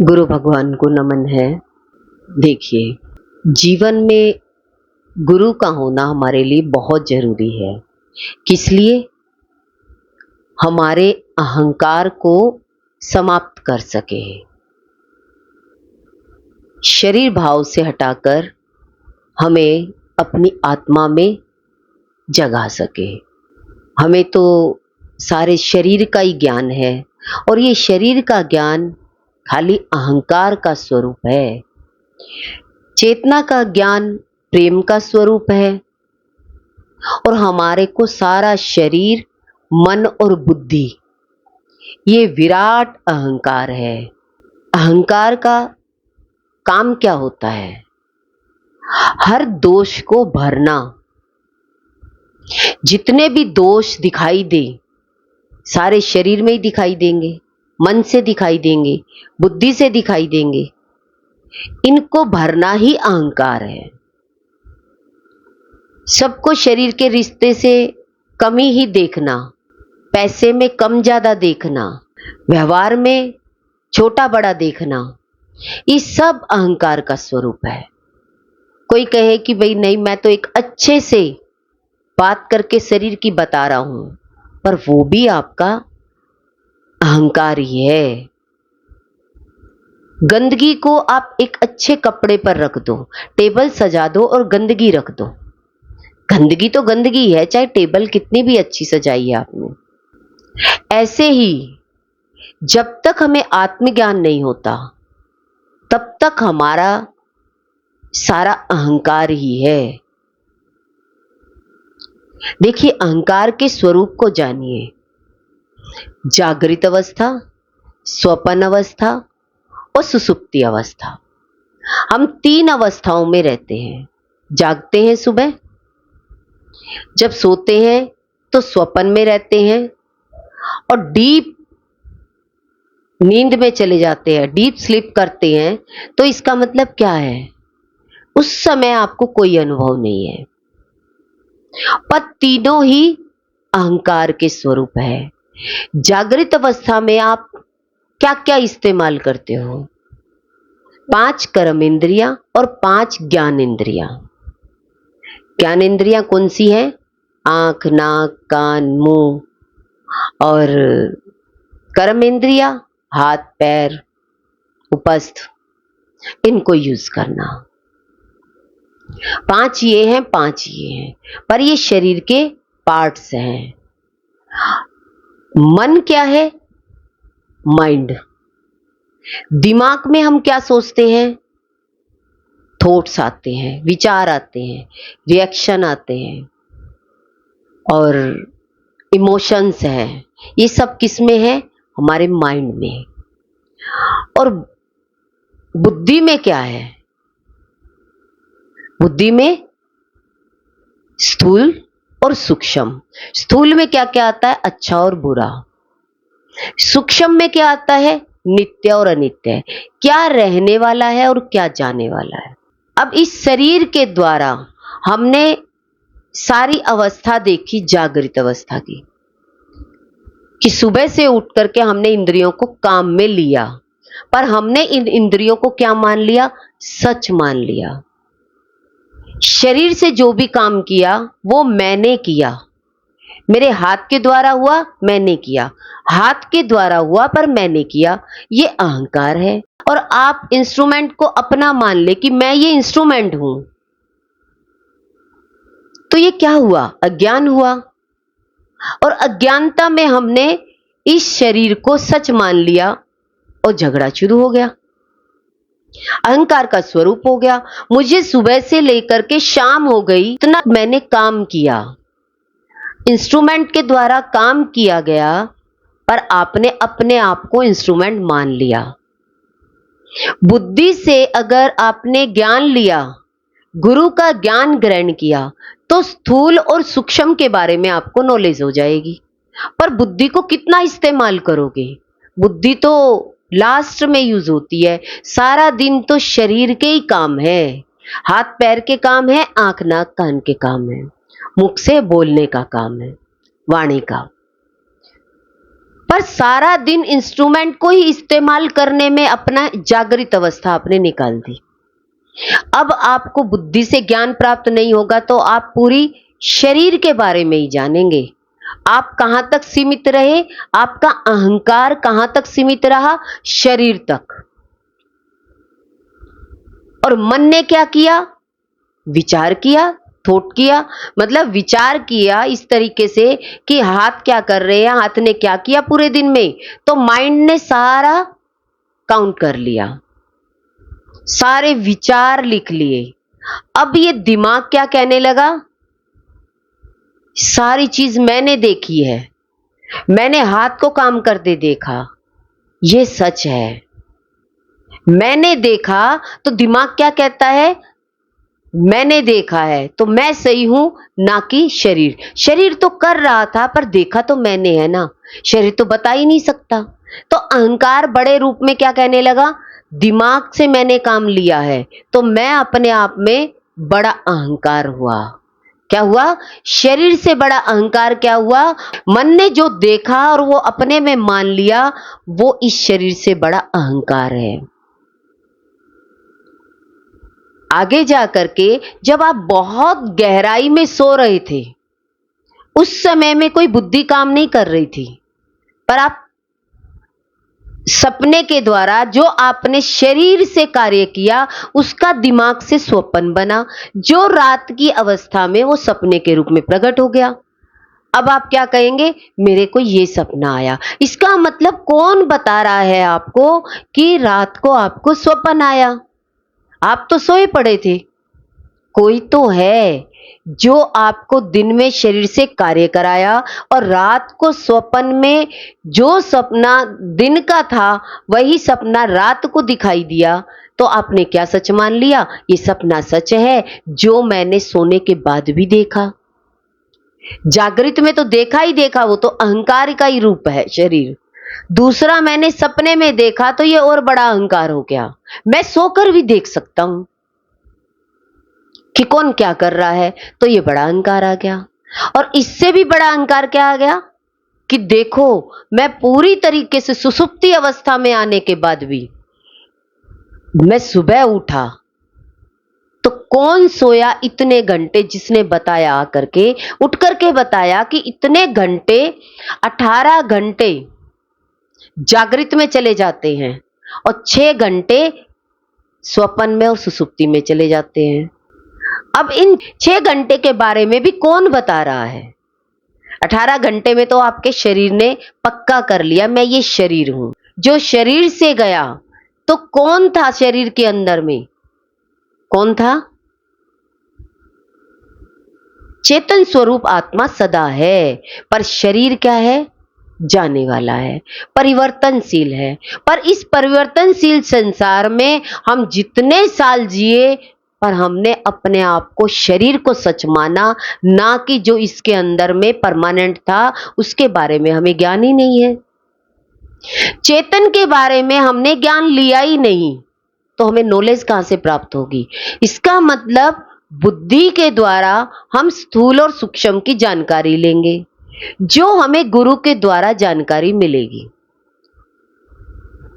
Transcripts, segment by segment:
गुरु भगवान को नमन है। देखिए, जीवन में गुरु का होना हमारे लिए बहुत जरूरी है। किस लिए? हमारे अहंकार को समाप्त कर सके, शरीर भाव से हटाकर हमें अपनी आत्मा में जगा सके। हमें तो सारे शरीर का ही ज्ञान है और ये शरीर का ज्ञान खाली अहंकार का स्वरूप है। चेतना का ज्ञान प्रेम का स्वरूप है और हमारे को सारा शरीर, मन और बुद्धि ये विराट अहंकार है। अहंकार का काम क्या होता है? हर दोष को भरना। जितने भी दोष दिखाई दे सारे शरीर में ही दिखाई देंगे, मन से दिखाई देंगे, बुद्धि से दिखाई देंगे। इनको भरना ही अहंकार है। सबको शरीर के रिश्ते से कमी ही देखना, पैसे में कम ज्यादा देखना, व्यवहार में छोटा बड़ा देखना, ये सब अहंकार का स्वरूप है। कोई कहे कि भाई नहीं, मैं तो एक अच्छे से बात करके शरीर की बता रहा हूं, पर वो भी आपका अहंकार ही है। गंदगी को आप एक अच्छे कपड़े पर रख दो, टेबल सजा दो और गंदगी रख दो। गंदगी तो गंदगी है, चाहे टेबल कितनी भी अच्छी सजाई है आपने। ऐसे ही जब तक हमें आत्मज्ञान नहीं होता तब तक हमारा सारा अहंकार ही है। देखिए, अहंकार के स्वरूप को जानिए। जागृत अवस्था, स्वप्न अवस्था और सुसुप्ति अवस्था। हम 3 अवस्थाओं में रहते हैं। जागते हैं सुबह, जब सोते हैं तो स्वप्न में रहते हैं और डीप नींद में चले जाते हैं, डीप स्लीप करते हैं। तो इसका मतलब क्या है? उस समय आपको कोई अनुभव नहीं है, पर तीनों ही अहंकार के स्वरूप है। जागृत अवस्था में आप क्या क्या इस्तेमाल करते हो? 5 कर्म इंद्रियां और 5 ज्ञान इंद्रियां। ज्ञान इंद्रियां कौन सी है? आंख, नाक, कान, मुंह। और कर्म इंद्रियां हाथ, पैर, उपस्थ, इनको यूज करना। 5 ये हैं, 5 ये हैं, पर ये शरीर के पार्ट्स हैं। मन क्या है? माइंड। दिमाग में हम क्या सोचते हैं? थॉट्स आते हैं, विचार आते हैं, रिएक्शन आते हैं और इमोशंस हैं। ये सब किस में है? हमारे माइंड में। और बुद्धि में क्या है? बुद्धि में स्थूल और सूक्ष्म। स्थूल में क्या क्या आता है? अच्छा और बुरा। सूक्ष्म में क्या आता है? नित्य और अनित्य। क्या रहने वाला है और क्या जाने वाला है। अब इस शरीर के द्वारा हमने सारी अवस्था देखी जागृत अवस्था की, कि सुबह से उठ करके हमने इंद्रियों को काम में लिया, पर हमने इन इंद्रियों को क्या मान लिया? सच मान लिया। शरीर से जो भी काम किया वो मैंने किया, मेरे हाथ के द्वारा हुआ, मैंने किया, हाथ के द्वारा हुआ पर मैंने किया। ये अहंकार है। और आप इंस्ट्रूमेंट को अपना मान ले कि मैं ये इंस्ट्रूमेंट हूं, तो ये क्या हुआ? अज्ञान हुआ। और अज्ञानता में हमने इस शरीर को सच मान लिया और झगड़ा शुरू हो गया। अहंकार का स्वरूप हो गया। मुझे सुबह से लेकर के शाम हो गई, इतना मैंने काम किया, इंस्ट्रूमेंट के द्वारा काम किया गया, पर आपने अपने आप को इंस्ट्रूमेंट मान लिया। बुद्धि से अगर आपने ज्ञान लिया, गुरु का ज्ञान ग्रहण किया, तो स्थूल और सूक्ष्म के बारे में आपको नॉलेज हो जाएगी। पर बुद्धि को कितना इस्तेमाल करोगे? बुद्धि तो लास्ट में यूज होती है। सारा दिन तो शरीर के ही काम है, हाथ पैर के काम है, आंख नाक कान के काम है, मुख से बोलने का काम है, वाणी का। पर सारा दिन इंस्ट्रूमेंट को ही इस्तेमाल करने में अपना जागृत अवस्था आपने निकाल दी। अब आपको बुद्धि से ज्ञान प्राप्त नहीं होगा तो आप पूरी शरीर के बारे में ही जानेंगे। आप कहां तक सीमित रहे, आपका अहंकार कहां तक सीमित रहा, शरीर तक। और मन ने क्या किया, विचार किया, थॉट किया, मतलब विचार किया इस तरीके से कि हाथ क्या कर रहे हैं, हाथ ने क्या किया पूरे दिन में, तो माइंड ने सारा काउंट कर लिया, सारे विचार लिख लिए। अब ये दिमाग क्या कहने लगा, सारी चीज मैंने देखी है, मैंने हाथ को काम करते देखा, ये सच है। मैंने देखा तो दिमाग क्या कहता है, मैंने देखा है तो मैं सही हूं, ना कि शरीर। शरीर तो कर रहा था पर देखा तो मैंने है ना, शरीर तो बता ही नहीं सकता। तो अहंकार बड़े रूप में क्या कहने लगा, दिमाग से मैंने काम लिया है तो मैं अपने आप में बड़ा अहंकार हुआ। क्या हुआ, शरीर से बड़ा अहंकार क्या हुआ, मन ने जो देखा और वो अपने में मान लिया, वो इस शरीर से बड़ा अहंकार है। आगे जाकर के जब आप बहुत गहराई में सो रहे थे, उस समय में कोई बुद्धि काम नहीं कर रही थी, पर आप सपने के द्वारा जो आपने शरीर से कार्य किया उसका दिमाग से स्वप्न बना, जो रात की अवस्था में वो सपने के रूप में प्रकट हो गया। अब आप क्या कहेंगे, मेरे को ये सपना आया। इसका मतलब कौन बता रहा है आपको कि रात को आपको स्वप्न आया, आप तो सोए पड़े थे। कोई तो है जो आपको दिन में शरीर से कार्य कराया और रात को स्वप्न में जो सपना दिन का था वही सपना रात को दिखाई दिया। तो आपने क्या सच मान लिया, ये सपना सच है जो मैंने सोने के बाद भी देखा। जागृत में तो देखा ही देखा, वो तो अहंकार का ही रूप है शरीर। दूसरा मैंने सपने में देखा तो ये और बड़ा अहंकार हो गया, मैं सोकर भी देख सकता हूं कि कौन क्या कर रहा है, तो ये बड़ा अहंकार आ गया। और इससे भी बड़ा अहंकार क्या आ गया कि देखो मैं पूरी तरीके से सुसुप्ति अवस्था में आने के बाद भी मैं सुबह उठा तो कौन सोया इतने घंटे, जिसने बताया आकर के उठ करके बताया कि इतने घंटे 18 घंटे जागृत में चले जाते हैं और 6 घंटे स्वप्न में और सुसुप्ति में चले जाते हैं। अब इन 6 घंटे के बारे में भी कौन बता रहा है, 18 घंटे में तो आपके शरीर ने पक्का कर लिया मैं ये शरीर हूं। जो शरीर से गया तो कौन था शरीर के अंदर में, कौन था, चेतन स्वरूप आत्मा सदा है, पर शरीर क्या है, जाने वाला है, परिवर्तनशील है। पर इस परिवर्तनशील संसार में हम जितने साल जिए, पर हमने अपने आप को शरीर को सच माना, ना कि जो इसके अंदर में परमानेंट था उसके बारे में हमें ज्ञान ही नहीं है। चेतन के बारे में हमने ज्ञान लिया ही नहीं तो हमें नॉलेज कहां से प्राप्त होगी। इसका मतलब बुद्धि के द्वारा हम स्थूल और सूक्ष्म की जानकारी लेंगे, जो हमें गुरु के द्वारा जानकारी मिलेगी।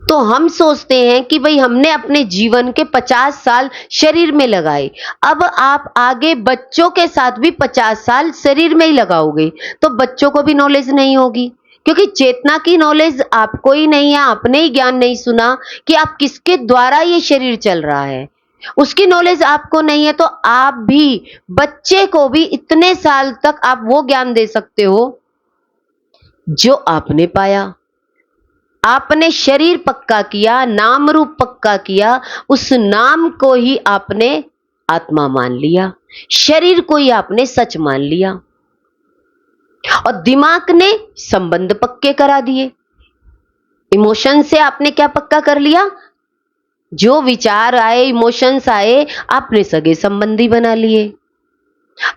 तो हम सोचते हैं कि भाई हमने अपने जीवन के 50 साल शरीर में लगाए, अब आप आगे बच्चों के साथ भी 50 साल शरीर में ही लगाओगे तो बच्चों को भी नॉलेज नहीं होगी, क्योंकि चेतना की नॉलेज आपको ही नहीं है, आपने ही ज्ञान नहीं सुना कि आप किसके द्वारा ये शरीर चल रहा है, उसकी नॉलेज आपको नहीं है। तो आप भी बच्चे को भी इतने साल तक आप वो ज्ञान दे सकते हो जो आपने पाया। आपने शरीर पक्का किया, नाम रूप पक्का किया, उस नाम को ही आपने आत्मा मान लिया, शरीर को ही आपने सच मान लिया। और दिमाग ने संबंध पक्के करा दिए। इमोशन से आपने क्या पक्का कर लिया, जो विचार आए, इमोशंस आए, आपने सगे संबंधी बना लिए।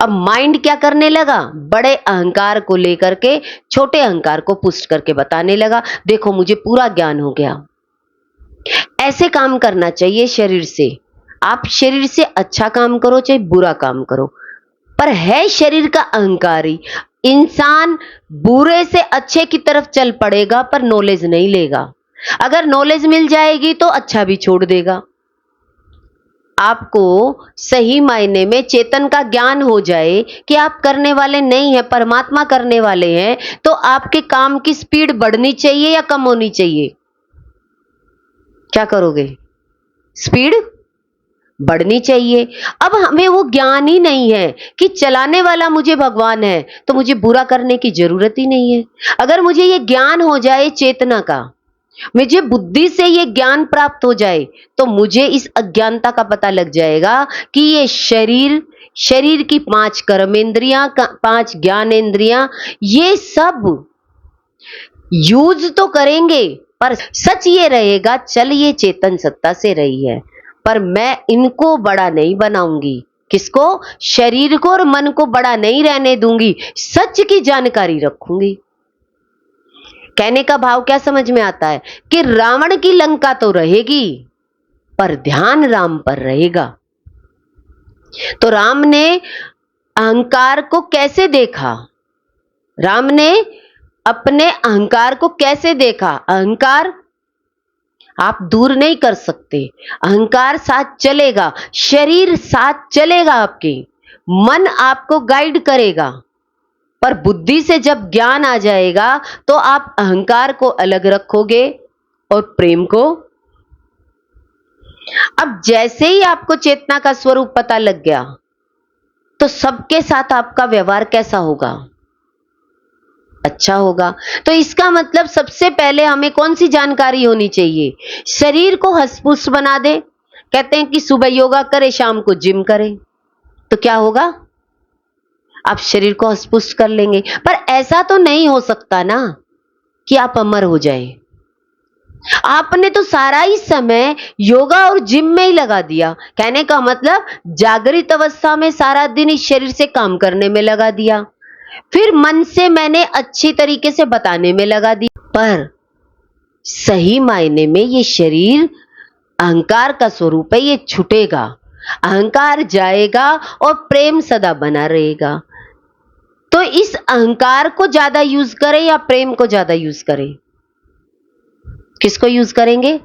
अब माइंड क्या करने लगा, बड़े अहंकार को लेकर के छोटे अहंकार को पुष्ट करके बताने लगा, देखो मुझे पूरा ज्ञान हो गया। ऐसे काम करना चाहिए शरीर से। आप शरीर से अच्छा काम करो चाहे बुरा काम करो, पर है शरीर का अहंकारी। इंसान बुरे से अच्छे की तरफ चल पड़ेगा पर नॉलेज नहीं लेगा। अगर नॉलेज मिल जाएगी तो अच्छा भी छोड़ देगा। आपको सही मायने में चेतन का ज्ञान हो जाए कि आप करने वाले नहीं हैं, परमात्मा करने वाले हैं, तो आपके काम की स्पीड बढ़नी चाहिए या कम होनी चाहिए? क्या करोगे? स्पीड बढ़नी चाहिए। अब हमें वो ज्ञान ही नहीं है कि चलाने वाला मुझे भगवान है, तो मुझे बुरा करने की जरूरत ही नहीं है। अगर मुझे ये ज्ञान हो जाए चेतना का, मुझे बुद्धि से ये ज्ञान प्राप्त हो जाए, तो मुझे इस अज्ञानता का पता लग जाएगा कि ये शरीर की 5 कर्मेंद्रियां, 5 ज्ञानेंद्रियां, ये सब यूज तो करेंगे, पर सच ये रहेगा, चल ये चेतन सत्ता से रही है, पर मैं इनको बड़ा नहीं बनाऊंगी। किसको? शरीर को और मन को बड़ा नहीं रहने दूंगी, सच की जानकारी रखूंगी। कहने का भाव क्या समझ में आता है कि रावण की लंका तो रहेगी, पर ध्यान राम पर रहेगा। तो राम ने अहंकार को कैसे देखा? राम ने अपने अहंकार को कैसे देखा? अहंकार आप दूर नहीं कर सकते, अहंकार साथ चलेगा, शरीर साथ चलेगा, आपके मन आपको गाइड करेगा, पर बुद्धि से जब ज्ञान आ जाएगा तो आप अहंकार को अलग रखोगे और प्रेम को। अब जैसे ही आपको चेतना का स्वरूप पता लग गया, तो सबके साथ आपका व्यवहार कैसा होगा? अच्छा होगा। तो इसका मतलब सबसे पहले हमें कौन सी जानकारी होनी चाहिए? शरीर को हंस-पुष्ट बना दे। कहते हैं कि सुबह योगा करे, शाम को जिम करे, तो क्या होगा? आप शरीर को हंस-पुष्ट कर लेंगे, पर ऐसा तो नहीं हो सकता ना कि आप अमर हो जाए। आपने तो सारा ही समय योगा और जिम में ही लगा दिया। कहने का मतलब जागृत अवस्था में सारा दिन इस शरीर से काम करने में लगा दिया, फिर मन से मैंने अच्छी तरीके से बताने में लगा दिया, पर सही मायने में ये शरीर अहंकार का स्वरूप है, ये छूटेगा, अहंकार जाएगा और प्रेम सदा बना रहेगा। तो इस अहंकार को ज्यादा यूज करें या प्रेम को ज्यादा यूज करें? किसको यूज करेंगे?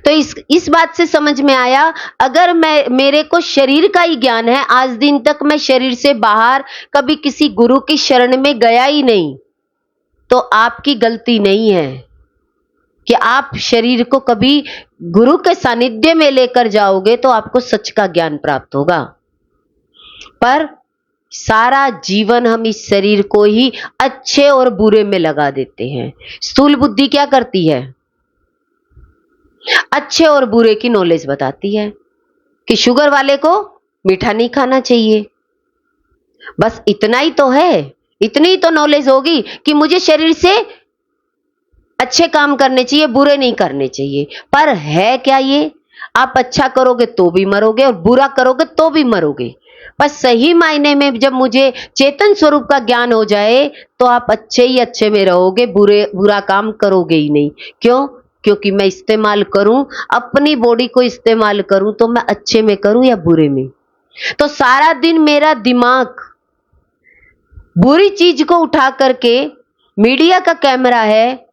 तो इस बात से समझ में आया, अगर मेरे को शरीर का ही ज्ञान है, आज दिन तक मैं शरीर से बाहर कभी किसी गुरु की शरण में गया ही नहीं, तो आपकी गलती नहीं है कि आप शरीर को कभी गुरु के सानिध्य में लेकर जाओगे तो आपको सच का ज्ञान प्राप्त होगा। पर सारा जीवन हम इस शरीर को ही अच्छे और बुरे में लगा देते हैं। स्थूल बुद्धि क्या करती है? अच्छे और बुरे की नॉलेज बताती है कि शुगर वाले को मीठा नहीं खाना चाहिए। बस इतना ही तो है, इतनी तो नॉलेज होगी कि मुझे शरीर से अच्छे काम करने चाहिए, बुरे नहीं करने चाहिए। पर है क्या ये? आप अच्छा करोगे तो भी मरोगे और बुरा करोगे तो भी मरोगे। पर सही मायने में जब मुझे चेतन स्वरूप का ज्ञान हो जाए तो आप अच्छे ही अच्छे में रहोगे, बुरा काम करोगे ही नहीं। क्यों? क्योंकि मैं इस्तेमाल करूं, अपनी बॉडी को इस्तेमाल करूं, तो मैं अच्छे में करूं या बुरे में। तो सारा दिन मेरा दिमाग बुरी चीज को उठा करके, मीडिया का कैमरा है,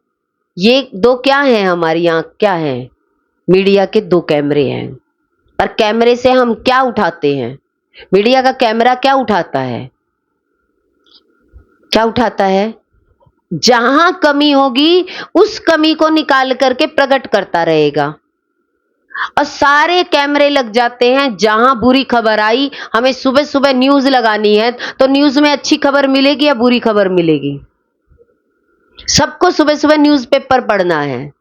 ये दो क्या है हमारी आंख, क्या है? मीडिया के 2 कैमरे हैं। पर कैमरे से हम क्या उठाते हैं? मीडिया का कैमरा क्या उठाता है? क्या उठाता है? जहां कमी होगी उस कमी को निकाल करके प्रकट करता रहेगा। और सारे कैमरे लग जाते हैं, जहां बुरी खबर आई, हमें सुबह सुबह न्यूज लगानी है, तो न्यूज में अच्छी खबर मिलेगी या बुरी खबर मिलेगी? सबको सुबह सुबह न्यूज़पेपर पढ़ना है।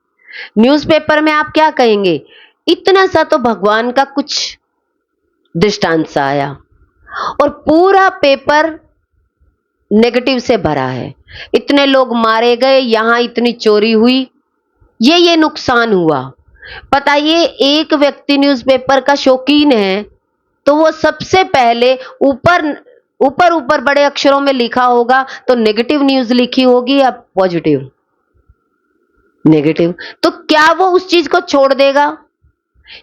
न्यूज़पेपर में आप क्या कहेंगे? इतना सा तो भगवान का कुछ दृष्टांत सा आया, और पूरा पेपर नेगेटिव से भरा है। इतने लोग मारे गए, यहां इतनी चोरी हुई, ये नुकसान हुआ। पता ये एक व्यक्ति न्यूज़पेपर का शौकीन है, तो वो सबसे पहले ऊपर ऊपर ऊपर बड़े अक्षरों में लिखा होगा, तो नेगेटिव न्यूज लिखी होगी या पॉजिटिव? नेगेटिव। तो क्या वो उस चीज को छोड़ देगा?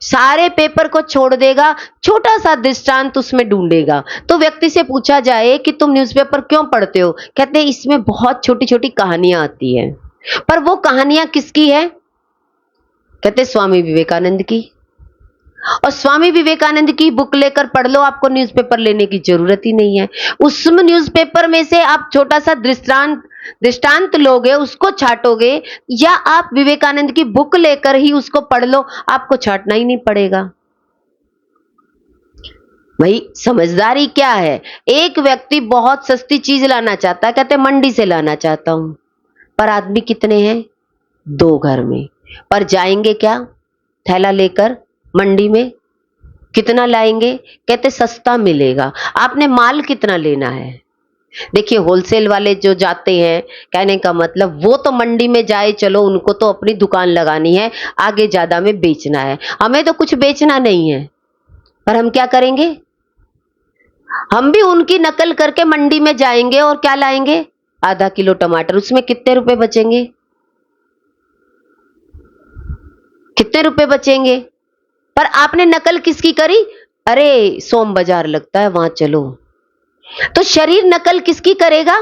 सारे पेपर को छोड़ देगा, छोटा सा दृष्टांत उसमें ढूंढेगा। तो व्यक्ति से पूछा जाए कि तुम न्यूज़पेपर क्यों पढ़ते हो, कहते हैं इसमें बहुत छोटी छोटी कहानियां आती हैं। पर वो कहानियां किसकी है? कहते स्वामी विवेकानंद की। और स्वामी विवेकानंद की बुक लेकर पढ़ लो, आपको न्यूज़पेपर लेने की जरूरत ही नहीं है। उस न्यूज़पेपर में से आप छोटा सा दृष्टांत लोगे, उसको छाटोगे, या आप विवेकानंद की बुक लेकर ही उसको पढ़ लो, आपको छाटना ही नहीं पड़ेगा। भाई समझदारी क्या है? एक व्यक्ति बहुत सस्ती चीज लाना चाहता है, कहते मंडी से लाना चाहता हूं, पर आदमी कितने हैं? 2 घर में। पर जाएंगे क्या थैला लेकर मंडी में? कितना लाएंगे? कहते सस्ता मिलेगा। आपने माल कितना लेना है? देखिए होलसेल वाले जो जाते हैं, कहने का मतलब वो तो मंडी में जाए, चलो उनको तो अपनी दुकान लगानी है, आगे ज्यादा में बेचना है, हमें तो कुछ बेचना नहीं है। पर हम क्या करेंगे? हम भी उनकी नकल करके मंडी में जाएंगे और क्या लाएंगे? आधा किलो टमाटर। उसमें कितने रुपए बचेंगे? कितने रुपए बचेंगे? पर आपने नकल किसकी करी? अरे सोम बाजार लगता है वहां चलो। तो शरीर नकल किसकी करेगा?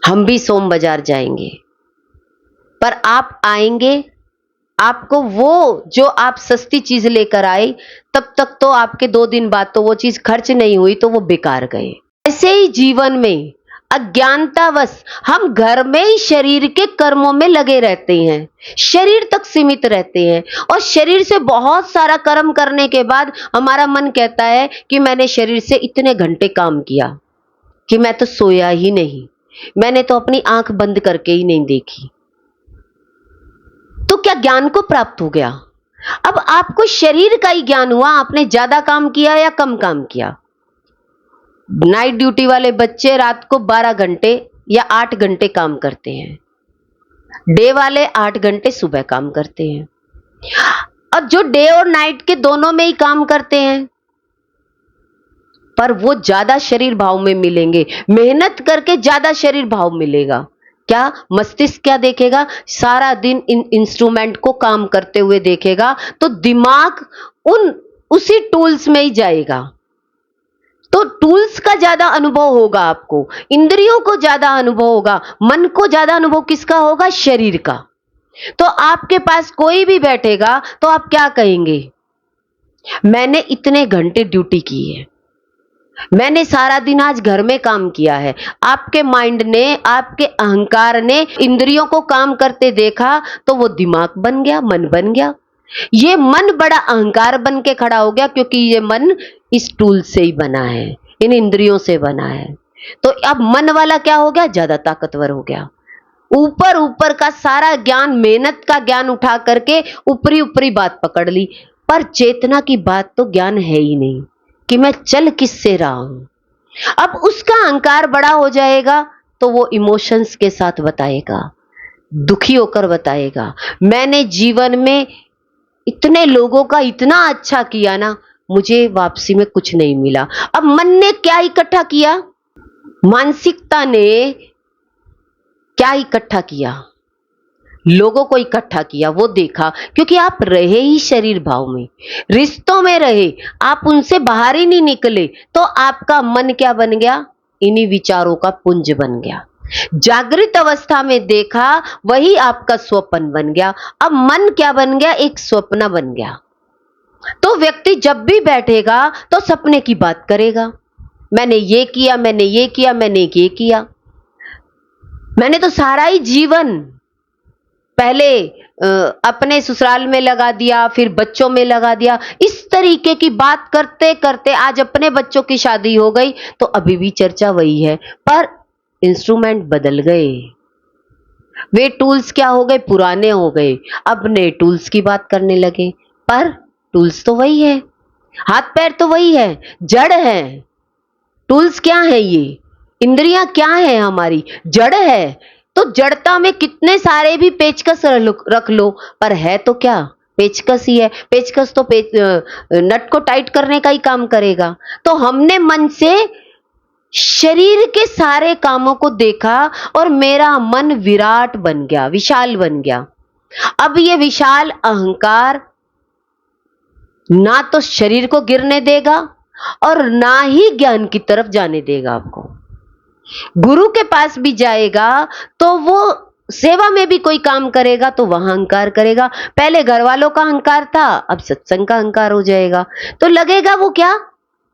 हम भी सोम बाजार जाएंगे, पर आप आएंगे, आपको वो जो आप सस्ती चीज लेकर आए, तब तक तो आपके 2 दिन बाद तो वो चीज खर्च नहीं हुई, तो वो बेकार गए। ऐसे ही जीवन में अज्ञानतावश हम घर में ही शरीर के कर्मों में लगे रहते हैं, शरीर तक सीमित रहते हैं, और शरीर से बहुत सारा कर्म करने के बाद हमारा मन कहता है कि मैंने शरीर से इतने घंटे काम किया कि मैं तो सोया ही नहीं, मैंने तो अपनी आंख बंद करके ही नहीं देखी। तो क्या ज्ञान को प्राप्त हो गया? अब आपको शरीर का ही ज्ञान हुआ, आपने ज्यादा काम किया या कम काम किया। नाइट ड्यूटी वाले बच्चे रात को 12 घंटे या 8 घंटे काम करते हैं, डे वाले 8 घंटे सुबह काम करते हैं। और जो डे और नाइट के दोनों में ही काम करते हैं, पर वो ज्यादा शरीर भाव में मिलेंगे, मेहनत करके ज्यादा शरीर भाव मिलेगा। क्या मस्तिष्क क्या देखेगा? सारा दिन इन इंस्ट्रूमेंट को काम करते हुए देखेगा, तो दिमाग उसी टूल्स में ही जाएगा। तो टूल्स का ज्यादा अनुभव होगा आपको, इंद्रियों को ज्यादा अनुभव होगा, मन को ज्यादा अनुभव किसका होगा? शरीर का। तो आपके पास कोई भी बैठेगा तो आप क्या कहेंगे? मैंने इतने घंटे ड्यूटी की है, मैंने सारा दिन आज घर में काम किया है। आपके माइंड ने, आपके अहंकार ने इंद्रियों को काम करते देखा, तो वो दिमाग बन गया, मन बन गया। ये मन बड़ा अहंकार बन के खड़ा हो गया, क्योंकि ये मन इस टूल से ही बना है, इन इंद्रियों से बना है। तो अब मन वाला क्या हो गया? ज्यादा ताकतवर हो गया। ऊपर ऊपर का सारा ज्ञान, मेहनत का ज्ञान उठा करके ऊपरी ऊपरी बात पकड़ ली, पर चेतना की बात तो ज्ञान है ही नहीं कि मैं चल किससे रहा हूं। अब उसका अहंकार बड़ा हो जाएगा, तो वो इमोशंस के साथ बताएगा, दुखी होकर बताएगा, मैंने जीवन में इतने लोगों का इतना अच्छा किया ना, मुझे वापसी में कुछ नहीं मिला। अब मन ने क्या इकट्ठा किया? मानसिकता ने क्या इकट्ठा किया? लोगों को इकट्ठा किया। वो देखा, क्योंकि आप रहे ही शरीर भाव में, रिश्तों में रहे, आप उनसे बाहर ही नहीं निकले, तो आपका मन क्या बन गया? इन्हीं विचारों का पुंज बन गया। जागृत अवस्था में देखा, वही आपका स्वप्न बन गया। अब मन क्या बन गया? एक स्वप्न बन गया। तो व्यक्ति जब भी बैठेगा तो सपने की बात करेगा, मैंने ये किया, मैंने ये किया, मैंने ये किया, मैंने तो सारा ही जीवन पहले अपने ससुराल में लगा दिया, फिर बच्चों में लगा दिया। इस तरीके की बात करते करते आज अपने बच्चों की शादी हो गई, तो अभी भी चर्चा वही है, पर इंस्ट्रूमेंट बदल गए। वे टूल्स क्या हो गए? पुराने हो गए। अब नए टूल्स की बात करने लगे, पर टूल्स तो वही है, हाथ पैर तो वही है, जड़ है। टूल्स क्या है? ये इंद्रियां क्या है? हमारी जड़ है। तो जड़ता में कितने सारे भी पेचकस रख लो, पर है तो क्या? पेचकस ही है। पेचकस तो नट को टाइट करने का ही काम करेगा। तो हमने मन से शरीर के सारे कामों को देखा, और मेरा मन विराट बन गया, विशाल बन गया। अब ये विशाल अहंकार ना तो शरीर को गिरने देगा और ना ही ज्ञान की तरफ जाने देगा आपको। गुरु के पास भी जाएगा तो वो सेवा में भी कोई काम करेगा तो वहां अहंकार करेगा। पहले घर वालों का अहंकार था, अब सत्संग का अहंकार हो जाएगा। तो लगेगा वो क्या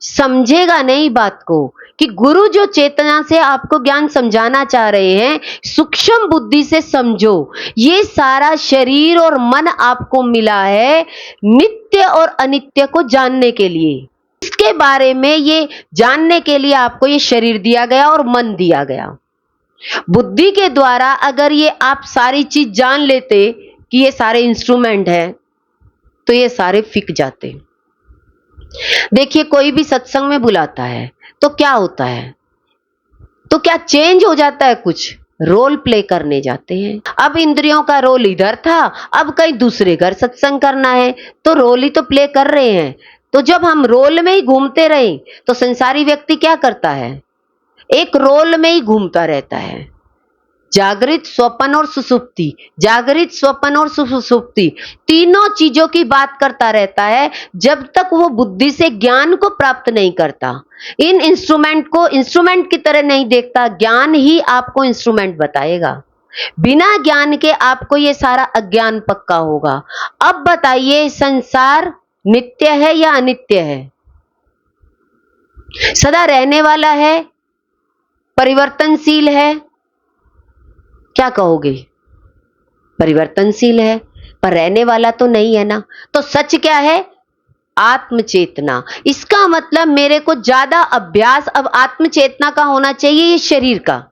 समझेगा नहीं बात को कि गुरु जो चेतना से आपको ज्ञान समझाना चाह रहे हैं, सूक्ष्म बुद्धि से समझो। ये सारा शरीर और मन आपको मिला है नित्य और अनित्य को जानने के लिए। इसके बारे में ये जानने के लिए आपको ये शरीर दिया गया और मन दिया गया। बुद्धि के द्वारा अगर ये आप सारी चीज जान लेते कि ये सारे इंस्ट्रूमेंट हैं, तो ये सारे फिक जाते। देखिए, कोई भी सत्संग में बुलाता है तो क्या होता है, तो क्या चेंज हो जाता है, कुछ रोल प्ले करने जाते हैं। अब इंद्रियों का रोल इधर था, अब कहीं दूसरे घर सत्संग करना है तो रोल ही तो प्ले कर रहे हैं। तो जब हम रोल में ही घूमते रहे तो संसारी व्यक्ति क्या करता है, एक रोल में ही घूमता रहता है। जागृत, स्वप्न और सुसुप्ति, जागृत, स्वप्न और सुसुप्ति, तीनों चीजों की बात करता रहता है जब तक वो बुद्धि से ज्ञान को प्राप्त नहीं करता। इन इंस्ट्रूमेंट को इंस्ट्रूमेंट की तरह नहीं देखता, ज्ञान ही आपको इंस्ट्रूमेंट बताएगा। बिना ज्ञान के आपको ये सारा अज्ञान पक्का होगा। अब बताइए, संसार नित्य है या अनित्य है? सदा रहने वाला है, परिवर्तनशील है? क्या कहोगे? परिवर्तनशील है, पर रहने वाला तो नहीं है ना। तो सच क्या है? आत्मचेतना। इसका मतलब मेरे को ज्यादा अभ्यास अब आत्मचेतना का होना चाहिए, ये शरीर का।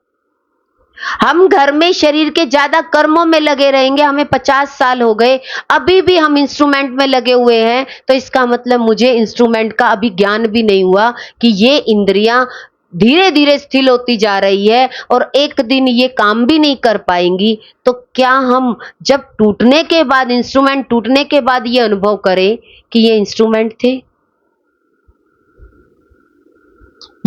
हम घर में शरीर के ज्यादा कर्मों में लगे रहेंगे, हमें 50 साल हो गए, अभी भी हम इंस्ट्रूमेंट में लगे हुए हैं, तो इसका मतलब मुझे इंस्ट्रूमेंट का अभी ज्ञान भी नहीं हुआ कि ये इंद्रियां धीरे धीरे स्थिर होती जा रही है और एक दिन ये काम भी नहीं कर पाएंगी। तो क्या हम जब टूटने के बाद, इंस्ट्रूमेंट टूटने के बाद ये अनुभव करें कि ये इंस्ट्रूमेंट थे,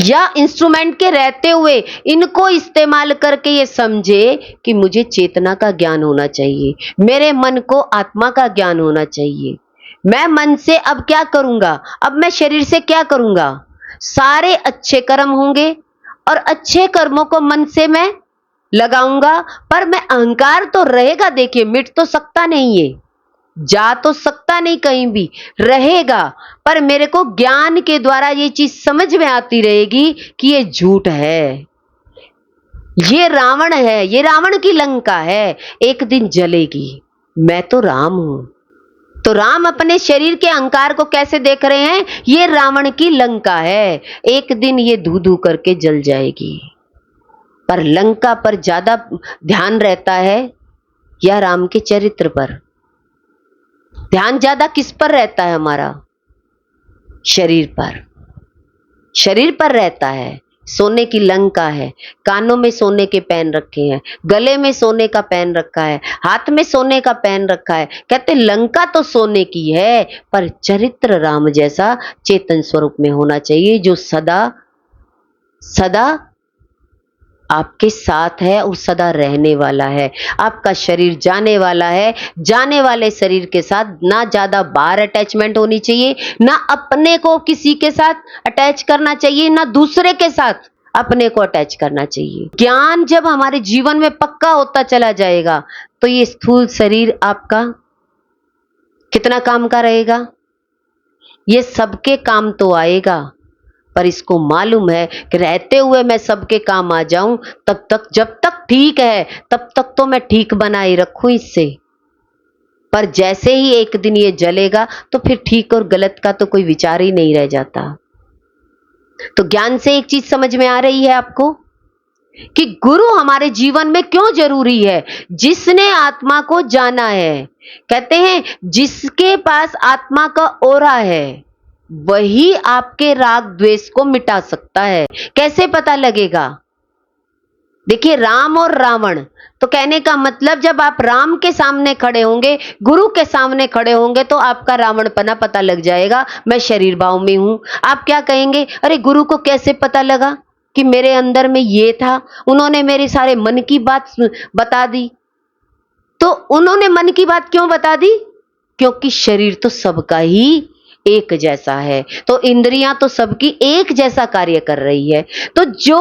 या इंस्ट्रूमेंट के रहते हुए इनको इस्तेमाल करके ये समझे कि मुझे चेतना का ज्ञान होना चाहिए, मेरे मन को आत्मा का ज्ञान होना चाहिए। मैं मन से अब क्या करूंगा, अब मैं शरीर से क्या करूंगा? सारे अच्छे कर्म होंगे और अच्छे कर्मों को मन से मैं लगाऊंगा, पर मैं अहंकार तो रहेगा। देखिए, मिट तो सकता नहीं है, जा तो सकता नहीं, कहीं भी रहेगा, पर मेरे को ज्ञान के द्वारा ये चीज समझ में आती रहेगी कि ये झूठ है, ये रावण है, ये रावण की लंका है, एक दिन जलेगी। मैं तो राम हूं। तो राम अपने शरीर के अहंकार को कैसे देख रहे हैं? ये रावण की लंका है, एक दिन ये धू धू करके जल जाएगी। पर लंका पर ज्यादा ध्यान रहता है या राम के चरित्र पर? ध्यान ज्यादा किस पर रहता है हमारा? शरीर पर। शरीर पर रहता है। सोने की लंका है, कानों में सोने के पेन रखे हैं, गले में सोने का पेन रखा है, हाथ में सोने का पेन रखा है। कहते लंका तो सोने की है, पर चरित्र राम जैसा चेतन स्वरूप में होना चाहिए, जो सदा सदा आपके साथ है और सदा रहने वाला है। आपका शरीर जाने वाला है, जाने वाले शरीर के साथ ना ज्यादा बार अटैचमेंट होनी चाहिए, ना अपने को किसी के साथ अटैच करना चाहिए, ना दूसरे के साथ अपने को अटैच करना चाहिए। ज्ञान जब हमारे जीवन में पक्का होता चला जाएगा तो ये स्थूल शरीर आपका कितना काम का रहेगा? ये सबके काम तो आएगा, पर इसको मालूम है कि रहते हुए मैं सबके काम आ जाऊं, तब तक, जब तक ठीक है तब तक तो मैं ठीक बनाए रखूं इससे। पर जैसे ही एक दिन ये जलेगा तो फिर ठीक और गलत का तो कोई विचार ही नहीं रह जाता। तो ज्ञान से एक चीज समझ में आ रही है आपको कि गुरु हमारे जीवन में क्यों जरूरी है। जिसने आत्मा को जाना है, कहते हैं जिसके पास आत्मा का ओरा है वही आपके राग द्वेष को मिटा सकता है। कैसे पता लगेगा? देखिए, राम और रावण, तो कहने का मतलब जब आप राम के सामने खड़े होंगे, गुरु के सामने खड़े होंगे, तो आपका रावणपना पता लग जाएगा। मैं शरीर भाव में हूं। आप क्या कहेंगे? अरे गुरु को कैसे पता लगा कि मेरे अंदर में ये था, उन्होंने मेरे सारे मन की बात बता दी। तो उन्होंने मन की बात क्यों बता दी? क्योंकि शरीर तो सबका ही एक जैसा है, तो इंद्रियां तो सबकी एक जैसा कार्य कर रही है। तो जो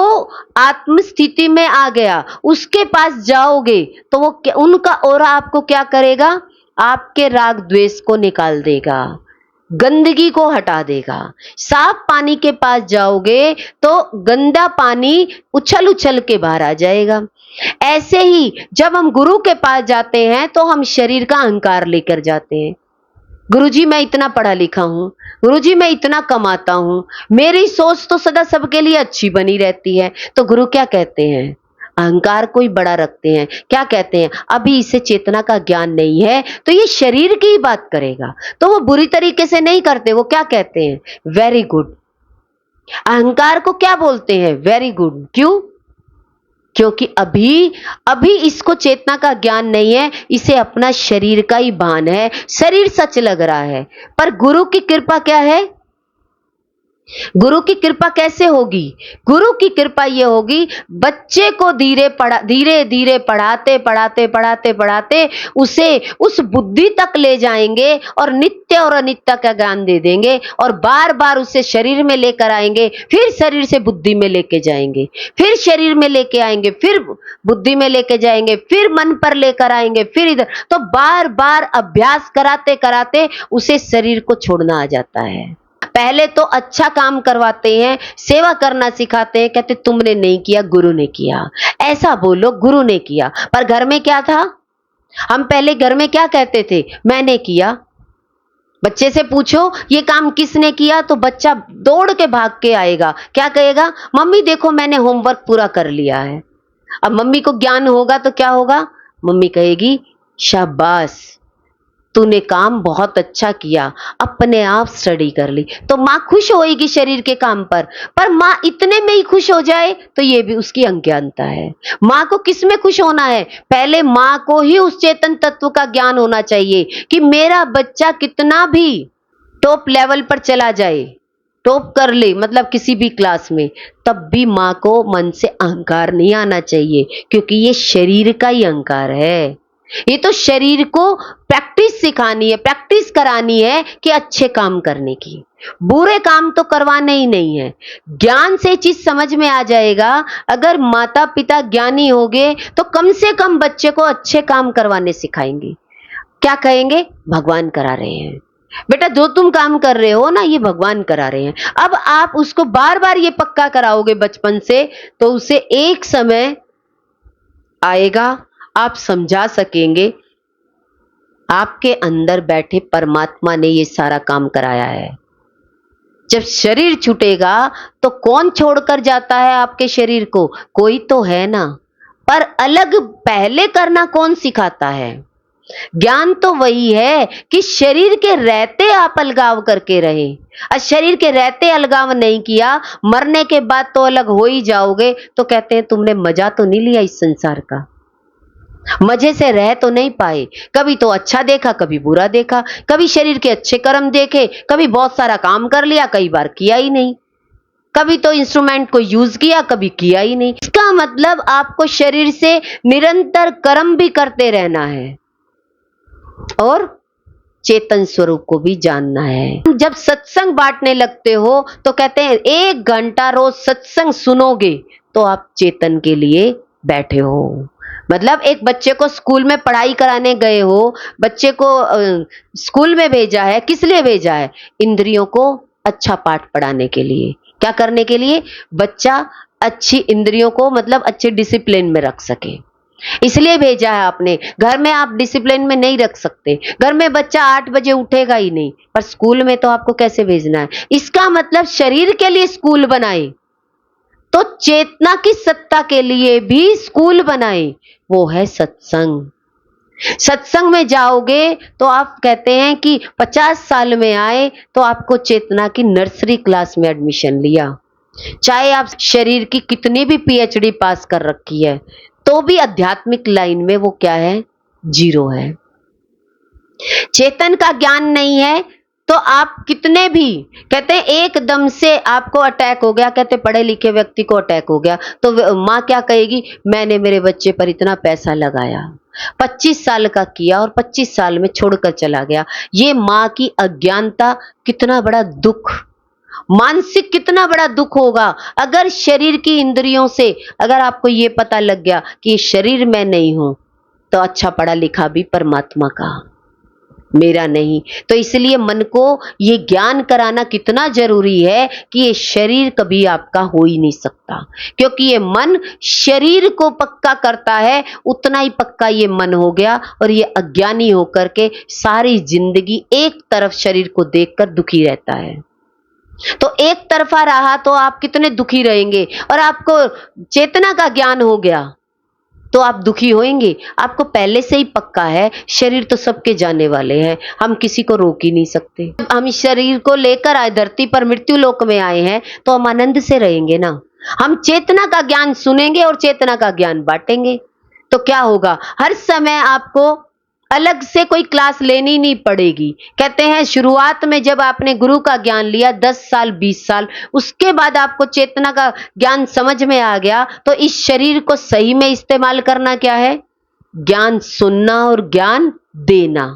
आत्म स्थिति में आ गया उसके पास जाओगे तो वो उनका ऑरा आपको क्या करेगा? आपके राग द्वेष को निकाल देगा, गंदगी को हटा देगा। साफ पानी के पास जाओगे तो गंदा पानी उछल उछल के बाहर आ जाएगा। ऐसे ही जब हम गुरु के पास जाते हैं तो हम शरीर का अहंकार लेकर जाते हैं। गुरुजी मैं इतना पढ़ा लिखा हूं, गुरुजी मैं इतना कमाता हूं, मेरी सोच तो सदा सबके लिए अच्छी बनी रहती है। तो गुरु क्या कहते हैं? अहंकार को ही बड़ा रखते हैं। क्या कहते हैं? अभी इसे चेतना का ज्ञान नहीं है तो ये शरीर की ही बात करेगा। तो वो बुरी तरीके से नहीं करते, वो क्या कहते हैं? Very good. अहंकार को क्या बोलते हैं? Very good. क्यों? क्योंकि अभी अभी इसको चेतना का ज्ञान नहीं है, इसे अपना शरीर का ही भान है, शरीर सच लग रहा है। पर गुरु की कृपा क्या है? गुरु की कृपा कैसे होगी? गुरु की कृपा ये होगी, बच्चे को धीरे धीरे पढ़ाते पढ़ाते पढ़ाते पढ़ाते उसे उस बुद्धि तक ले जाएंगे और नित्य और अनित्य का ज्ञान दे देंगे और बार बार उसे शरीर में लेकर आएंगे, फिर शरीर से बुद्धि में लेके जाएंगे, फिर शरीर में लेके आएंगे, फिर बुद्धि में लेके जाएंगे, फिर मन पर लेकर आएंगे, फिर इधर। तो बार बार अभ्यास कराते कराते उसे शरीर को छोड़ना आ जाता है। पहले तो अच्छा काम करवाते हैं, सेवा करना सिखाते हैं, कहते तुमने नहीं किया, गुरु ने किया। ऐसा बोलो, गुरु ने किया। पर घर में क्या था? हम पहले घर में क्या कहते थे? मैंने किया। बच्चे से पूछो ये काम किसने किया तो बच्चा दौड़ के भाग के आएगा। क्या कहेगा? मम्मी देखो मैंने होमवर्क पूरा कर लिया है। अब मम्मी को ज्ञान होगा तो क्या होगा? मम्मी कहेगी शाबाश, तूने काम बहुत अच्छा किया, अपने आप स्टडी कर ली। तो माँ खुश होएगी शरीर के काम पर माँ इतने में ही खुश हो जाए तो ये भी उसकी अज्ञानता है। माँ को किस में खुश होना है? पहले माँ को ही उस चेतन तत्व का ज्ञान होना चाहिए कि मेरा बच्चा कितना भी टॉप लेवल पर चला जाए, टॉप कर ले, मतलब किसी भी क्लास में, तब भी माँ को मन से अहंकार नहीं आना चाहिए, क्योंकि ये शरीर का ही अहंकार है। ये तो शरीर को प्रैक्टिस सिखानी है, प्रैक्टिस करानी है कि अच्छे काम करने की। बुरे काम तो करवाने ही नहीं है। ज्ञान से चीज समझ में आ जाएगा। अगर माता पिता ज्ञानी होंगे तो कम से कम बच्चे को अच्छे काम करवाने सिखाएंगे। क्या कहेंगे? भगवान करा रहे हैं बेटा, जो तुम काम कर रहे हो ना ये भगवान करा रहे हैं। अब आप उसको बार बार ये पक्का कराओगे बचपन से तो उसे एक समय आएगा, आप समझा सकेंगे आपके अंदर बैठे परमात्मा ने ये सारा काम कराया है। जब शरीर छूटेगा तो कौन छोड़कर जाता है आपके शरीर को? कोई तो है ना। पर अलग पहले करना कौन सिखाता है? ज्ञान तो वही है कि शरीर के रहते आप अलगाव करके रहे। और शरीर के रहते अलगाव नहीं किया, मरने के बाद तो अलग हो ही जाओगे। तो कहते हैं तुमने मजा तो नहीं लिया इस संसार का, मजे से रह तो नहीं पाए। कभी तो अच्छा देखा, कभी बुरा देखा, कभी शरीर के अच्छे कर्म देखे, कभी बहुत सारा काम कर लिया, कई बार किया ही नहीं, कभी तो इंस्ट्रूमेंट को यूज किया, कभी किया ही नहीं। इसका मतलब आपको शरीर से निरंतर कर्म भी करते रहना है और चेतन स्वरूप को भी जानना है। जब सत्संग बांटने लगते हो तो कहते हैं 1 घंटा रोज सत्संग सुनोगे तो आप चेतन के लिए बैठे हो। मतलब एक बच्चे को स्कूल में पढ़ाई कराने गए हो, बच्चे को स्कूल में भेजा है, किस लिए भेजा है? इंद्रियों को अच्छा पाठ पढ़ाने के लिए। क्या करने के लिए? बच्चा अच्छी इंद्रियों को मतलब अच्छे डिसिप्लिन में रख सके, इसलिए भेजा है आपने। घर में आप डिसिप्लिन में नहीं रख सकते, घर में बच्चा 8 बजे उठेगा ही नहीं, पर स्कूल में तो आपको कैसे भेजना है? इसका मतलब शरीर के लिए स्कूल बनाए तो चेतना की सत्ता के लिए भी स्कूल बनाए, वो है सत्संग। सत्संग में जाओगे तो आप कहते हैं कि 50 साल में आए तो आपको चेतना की नर्सरी क्लास में एडमिशन लिया। चाहे आप शरीर की कितनी भी पीएचडी पास कर रखी है तो भी आध्यात्मिक लाइन में वो क्या है? 0 है। चेतन का ज्ञान नहीं है तो आप कितने भी कहते हैं एकदम से आपको अटैक हो गया, कहते पढ़े लिखे व्यक्ति को अटैक हो गया तो माँ क्या कहेगी? मैंने मेरे बच्चे पर इतना पैसा लगाया, 25 साल का किया और 25 साल में छोड़कर चला गया। ये माँ की अज्ञानता, कितना बड़ा दुख, मानसिक कितना बड़ा दुख होगा अगर शरीर की इंद्रियों से अगर आपको ये पता लग गया कि शरीर मैं नहीं हूं, तो अच्छा पढ़ा लिखा भी परमात्मा का, मेरा नहीं। तो इसलिए मन को ये ज्ञान कराना कितना जरूरी है कि ये शरीर कभी आपका हो ही नहीं सकता, क्योंकि ये मन शरीर को पक्का करता है, उतना ही पक्का ये मन हो गया और ये अज्ञानी होकर के सारी जिंदगी एक तरफ शरीर को देखकर दुखी रहता है। तो एक तरफा रहा तो आप कितने दुखी रहेंगे, और आपको चेतना का ज्ञान हो गया तो आप दुखी होंगे। आपको पहले से ही पक्का है शरीर तो सबके जाने वाले हैं, हम किसी को रोक ही नहीं सकते। हम शरीर को लेकर आए धरती पर, मृत्यु लोक में आए हैं, तो हम आनंद से रहेंगे ना। हम चेतना का ज्ञान सुनेंगे और चेतना का ज्ञान बांटेंगे, तो क्या होगा, हर समय आपको अलग से कोई क्लास लेनी नहीं पड़ेगी। कहते हैं शुरुआत में जब आपने गुरु का ज्ञान लिया 10 साल 20 साल, उसके बाद आपको चेतना का ज्ञान समझ में आ गया, तो इस शरीर को सही में इस्तेमाल करना क्या है, ज्ञान सुनना और ज्ञान देना।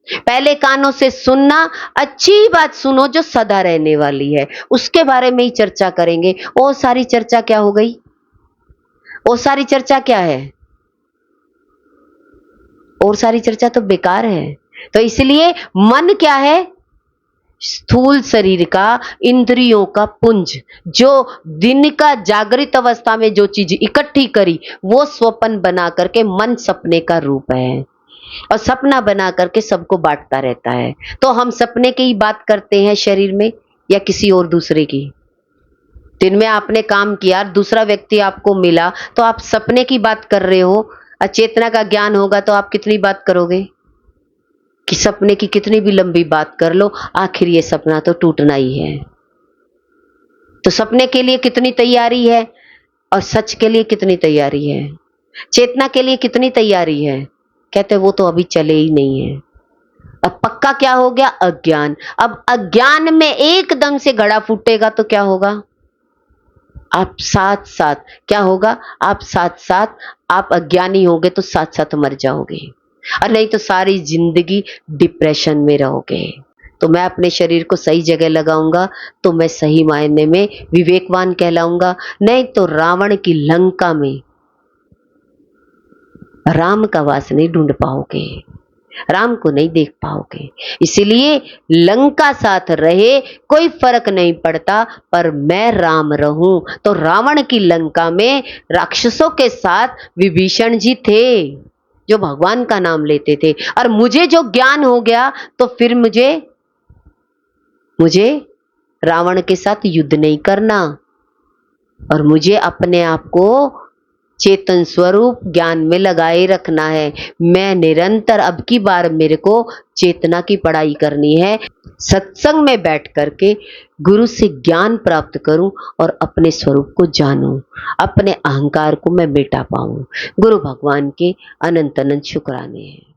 पहले कानों से सुनना, अच्छी बात सुनो जो सदा रहने वाली है, उसके बारे में ही चर्चा करेंगे। वो सारी चर्चा क्या हो गई, वो सारी चर्चा क्या है, और सारी चर्चा तो बेकार है। तो इसलिए मन क्या है, स्थूल शरीर का, इंद्रियों का पुंज, जो दिन का जागृत अवस्था में जो चीज इकट्ठी करी वो स्वप्न बना करके मन सपने का रूप है, और सपना बना करके सबको बांटता रहता है। तो हम सपने की ही बात करते हैं शरीर में, या किसी और दूसरे की। दिन में आपने काम किया, दूसरा व्यक्ति आपको मिला, तो आप सपने की बात कर रहे हो। अचेतना का ज्ञान होगा तो आप कितनी बात करोगे, कि सपने की कितनी भी लंबी बात कर लो, आखिर ये सपना तो टूटना ही है। तो सपने के लिए कितनी तैयारी है, और सच के लिए कितनी तैयारी है, चेतना के लिए कितनी तैयारी है। कहते वो तो अभी चले ही नहीं है। अब पक्का क्या हो गया, अज्ञान। अब अज्ञान में एकदम से घड़ा फूटेगा तो क्या होगा, आप साथ साथ क्या होगा, आप साथ साथ आप अज्ञानी होगे तो साथ साथ मर जाओगे, और नहीं तो सारी जिंदगी डिप्रेशन में रहोगे। तो मैं अपने शरीर को सही जगह लगाऊंगा तो मैं सही मायने में विवेकवान कहलाऊंगा, नहीं तो रावण की लंका में राम का वास नहीं ढूंढ पाओगे, राम को नहीं देख पाओगे। इसलिए लंका साथ रहे कोई फर्क नहीं पड़ता, पर मैं राम रहूं। तो रावण की लंका में राक्षसों के साथ विभीषण जी थे, जो भगवान का नाम लेते थे। और मुझे जो ज्ञान हो गया तो फिर मुझे रावण के साथ युद्ध नहीं करना, और मुझे अपने आप को चेतन स्वरूप ज्ञान में लगाए रखना है। मैं निरंतर, अब की बार मेरे को चेतना की पढ़ाई करनी है, सत्संग में बैठ करके गुरु से ज्ञान प्राप्त करूं और अपने स्वरूप को जानूं, अपने अहंकार को मैं मिटा पाऊं। गुरु भगवान के अनंत अनंत शुक्राने हैं।